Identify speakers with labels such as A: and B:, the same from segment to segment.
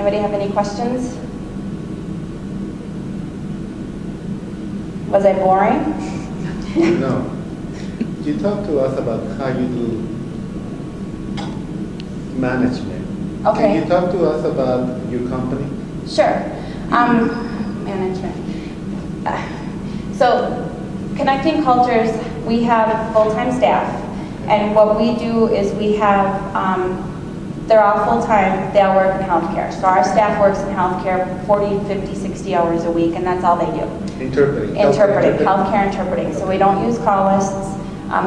A: Anybody have any questions? Was I boring?
B: No. You talk to us about how you do management.
A: Okay.
B: Can you talk to us about your company?
A: Sure. Management. So, Connecting Cultures, we have full-time staff, and what we do is we have, they're all full-time, they all work in healthcare. So our staff works in healthcare 40, 50, 60 hours a week, and that's all they do.
B: Interpreting.
A: Healthcare interpreting. So we don't use call lists,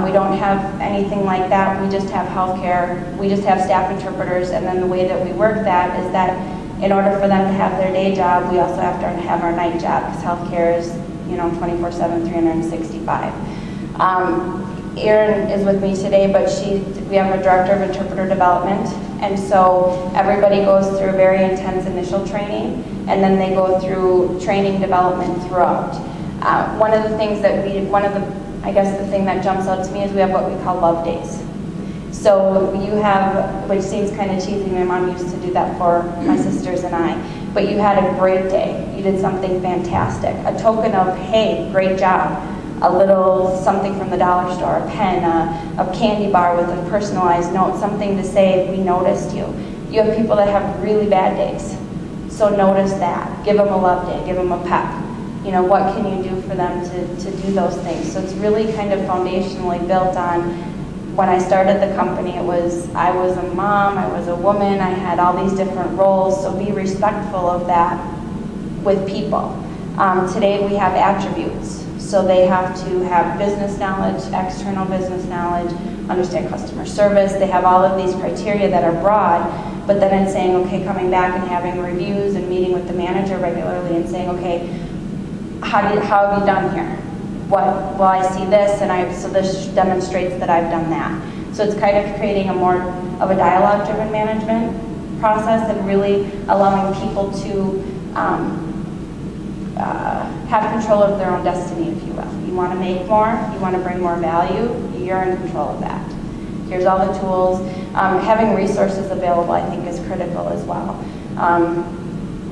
A: we don't have anything like that, we just have healthcare, we just have staff interpreters, and then the way that we work that is that in order for them to have their day job, we also have to have our night job, because healthcare is, 24/7, 365. Erin is with me today, but we have a director of interpreter development, and so everybody goes through very intense initial training, and then they go through training development throughout. One of the things that I guess the thing that jumps out to me is we have what we call love days. So you have, which seems kind of cheesy, my mom used to do that for my sisters and I, but you had a great day. You did something fantastic. A token of, hey, great job. A little something from the dollar store, a pen, a candy bar with a personalized note, something to say, we noticed you. You have people that have really bad days. So notice that. Give them a love day, give them a pep. What can you do for them to do those things? So it's really kind of foundationally built on, when I started the company, I was a mom, I was a woman, I had all these different roles, so be respectful of that with people. Today we have attributes. So they have to have business knowledge, external business knowledge, understand customer service. They have all of these criteria that are broad, but then it's saying, okay, coming back and having reviews and meeting with the manager regularly and saying, okay, how have you done here? Well, I see this, and so this demonstrates that I've done that. So it's kind of creating a more of a dialogue-driven management process and really allowing people to have control of their own destiny, if you will. You want to make more, you want to bring more value, you're in control of that. Here's all the tools. Having resources available, I think, is critical as well.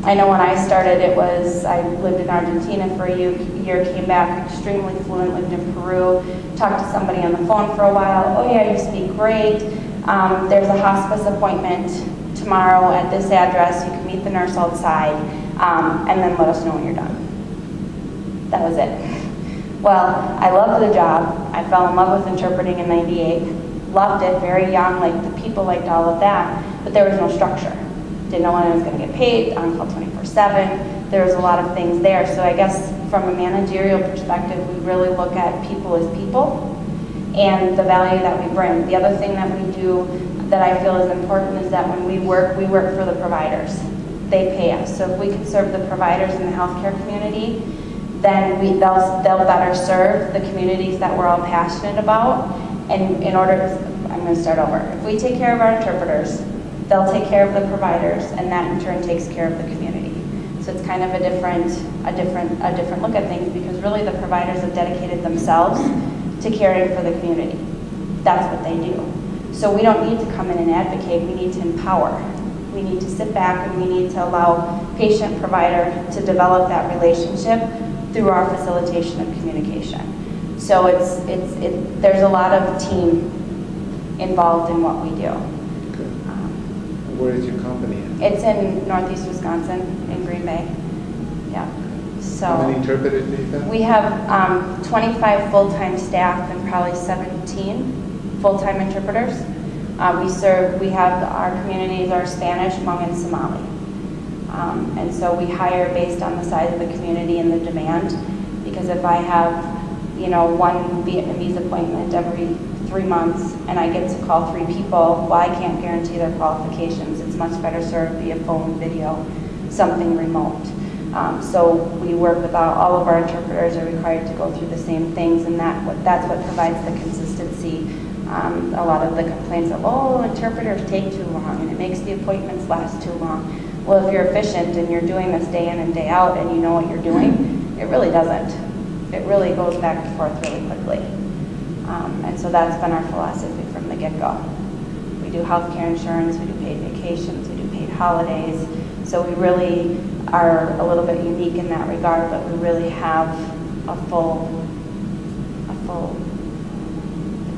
A: I know when I started, I lived in Argentina for a year, came back extremely fluent, lived in Peru, talked to somebody on the phone for a while. Oh yeah, you speak great. There's a hospice appointment tomorrow at this address. You can meet the nurse outside, and then let us know when you're done. That was it. Well, I loved the job. I fell in love with interpreting in '98. Loved it, very young, the people liked all of that, but there was no structure. Didn't know when I was going to get paid, on-call 24/7. There was a lot of things there. So I guess from a managerial perspective, we really look at people as people and the value that we bring. The other thing that we do that I feel is important is that when we work for the providers. They pay us. So if we can serve the providers in the healthcare community, then they'll better serve the communities that we're all passionate about. And I'm going to start over. If we take care of our interpreters, they'll take care of the providers, and that in turn takes care of the community. So it's kind of a different look at things, because really the providers have dedicated themselves to caring for the community. That's what they do. So we don't need to come in and advocate, we need to empower. We need to sit back and we need to allow patient-provider to develop that relationship through our facilitation of communication. So there's a lot of team involved in what we do.
B: Where is your company at?
A: It's in Northeast Wisconsin, in Green Bay. Yeah. So
B: how many interpreters do you have?
A: We have 25 full-time staff and probably 17 full-time interpreters. Our communities are Spanish, Hmong, and Somali. And so we hire based on the size of the community and the demand. Because if I have, one Vietnamese appointment every 3 months and I get to call 3 people, well, I can't guarantee their qualifications. It's much better served via phone, video, something remote. So we work with all of our interpreters are required to go through the same things, and that's what provides the consistency. A lot of the complaints of, interpreters take too long and it makes the appointments last too long. Well, if you're efficient and you're doing this day in and day out and you know what you're doing, it really doesn't. It really goes back and forth really quickly. And so that's been our philosophy from the get-go. We do healthcare insurance, we do paid vacations, we do paid holidays. So we really are a little bit unique in that regard, but we really have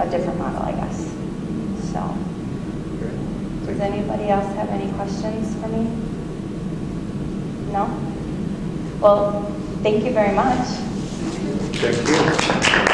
A: a different model, I guess. So, does anybody else have any questions for me? No? Well, thank you very much.
B: Thank you.